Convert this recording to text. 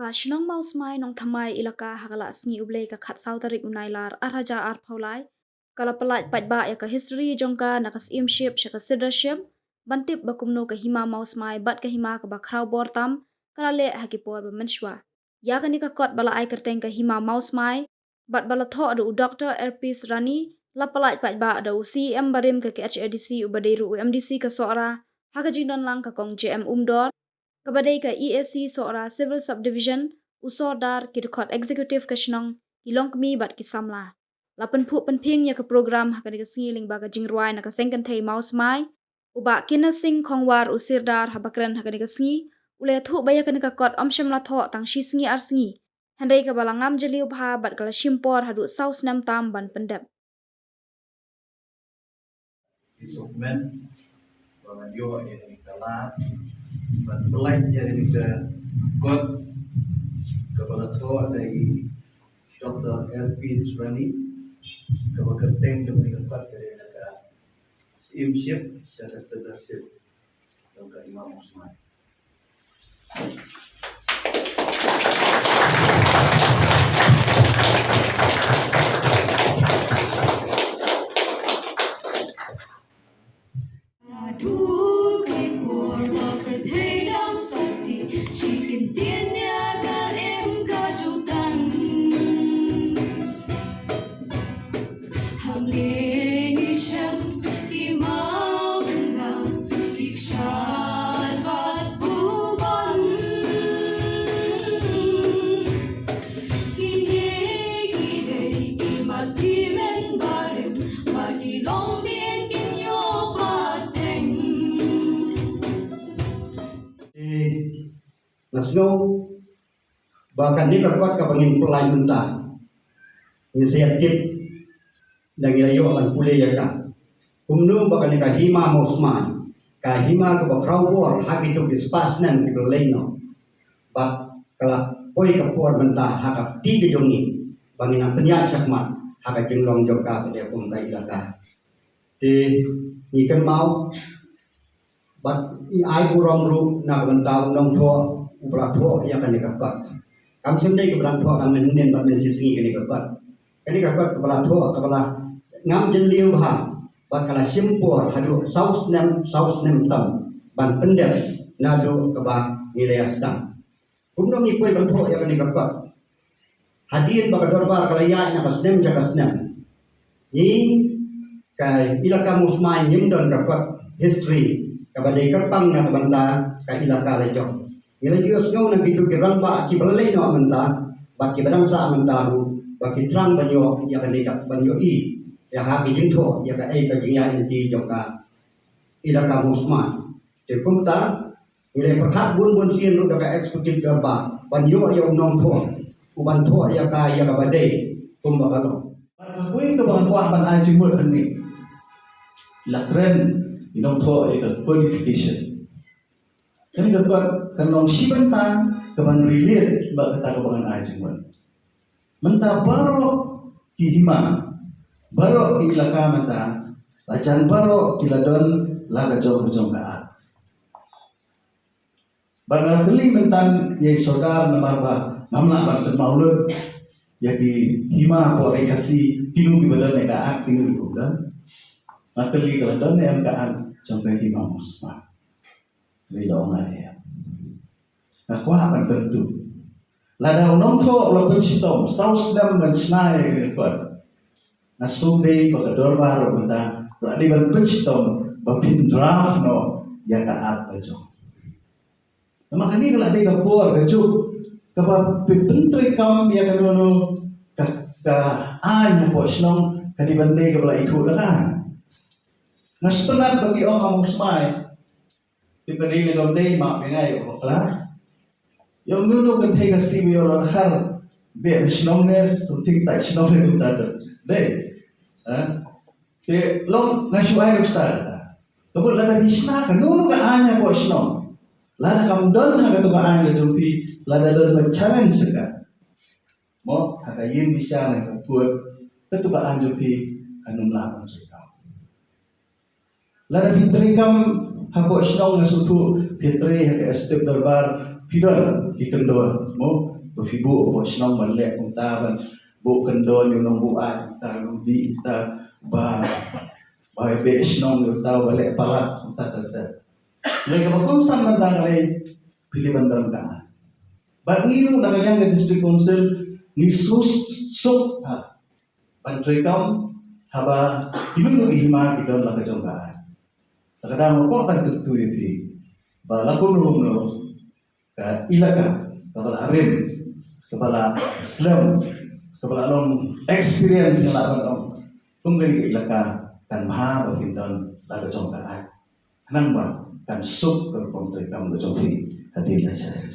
ka shnong maus mai nong thamai ilaka hakala sngi ublei ka khat sau tarik unailar araja ar phaulai kala palat patba ya ka history jongka na ka steamship shaka leadership bantip bakumno ka hima maus mai bat ka hima ka ba khrau bor tam kala le hakipor ba manshwa ya ka ni ka kot bala ai kerteng ka hima maus mai bat bala tho adu dr erpis rani la palat patba adu cm barim ka HADC ubadeiru MDC ka sora haka jingdon lang ka kong JM umdor kabadai ka EAC soara civil subdivision usordar kidkot executive kashnong hilong kmi bat kisamla lapan phu penping ya ka program hakani ka singiling baga jingruai na ka sengkan thei maus mai uba kina sing khongwar usirdar habakran hakani ka singi ule thu baya kani ka kot omsham la tho tang shi singi ar singi handai ka balangam jeliu bha bat kala shimpor hadu saus nam tam ban pendap Sisukmen pengadio yang kala berpelai yang ke kot kepala tua dari Dr. Elvis Rani kepala kerteng yang kot dari negara steamship secara leadership Dr. Imam Usman. Nasno bahkan ni kuat ka bangin pelai mentah inisiatif dan ilayo an pule ya ka umnu bahkan ni ka hima mosman ka hima ka bakrau bor haki tu dispas nan ki leno ba kala poi ka por mentah haka ti ke jongi bangin an penyak sakmat haka jenglong joka pada pum kai laka ti ni kan mau bat ai kurang ru na bentau nong tho upla tho ya kan dikapat kam sundai ke belang tho kam menen bat men sisi kan dikapat kepala tho kepala ngam jeliu bah bat kala simpor hadu saus nem tam ban pendem nado ke ba nilai astam kumno ngi koi ban tho ya kan dikapat hadin baka dorbar kala ya na kasnem jakasnem ni kai ilaka musmai nyimdon kapat history kabadai kerpang na banta ka ilaka lejong ila Dios ngau na gitu kirang ba ki balai no menta ba ki badang sa mentaru ba ki trang banyo ya kan dekat banyo i ya ha ki jingtho ya ka ai ka jingya inti joka ilaka musman te kumta ila perhat bun sien ru ka eksekutif darba banyo ya nong tho uban tho ya ka badai kum ba kalo Kui ke bang kuah ban ai jimur ni lakren inong tho ya qualification ini kebuat kanong siban pa kaban relate ba kata kabangan ajungan menta baro kihima baro ilaka menta lacan baro kiladon laga jong ka bana keli mentan ye saudar namaba namna ban maulud ya ki hima po rekasi kinu ki badan ka kinu ki badan mateli kiladon yang ka sampai hima musma Rilo ngaya. Nah, kuah akan tentu. Ladau nongko lo pensitom saus dam mensnai rekod. Nah, sumbe bakador baru benda. Ladi ban pensitom bapin draft no ya kaat bajo. Maka ni kalau di kapur gajuk kapal pentri kam ya kanono ka anya posnong kadi bande kapal itu dah. Nah, sebenarnya bagi orang musmai dipending dengan day mak pengai okla yang nunu kan thai kasi bi or khar be shnongnes something tak shnongnes utar deh te long ngashuai uksar kabul lada hisna kan nunu ka anya ko shnong lada kam don ha ka to ka anya jumpi lada don challenge ka mo haka yin bisa na buat tetu ka anya jumpi kanum la kan cerita lada fitri kam hako shnong na sutu fitri haka step darbar pidon di kendor mo Hibu po sinong malek kung taban bu kendon yung nong buat ta nong di ta ba be sinong yung tao balik palat ta ta ta. Mereka berkongsan tentang pilih bandaran ka. Bat ngiru na kanyang ke district council ni susuk pantry kaum haba hibung ihima kita la kajongkaan. Kadang mo kan tentu itu balakun rumno ka ilaka kepala arim kepala Islam kepala long experience ng laban om kung gani ilaka kan maha bagindon la kajongkaan. Hanang ba kan suk kan pantry kaum kajongfi hadir na siya.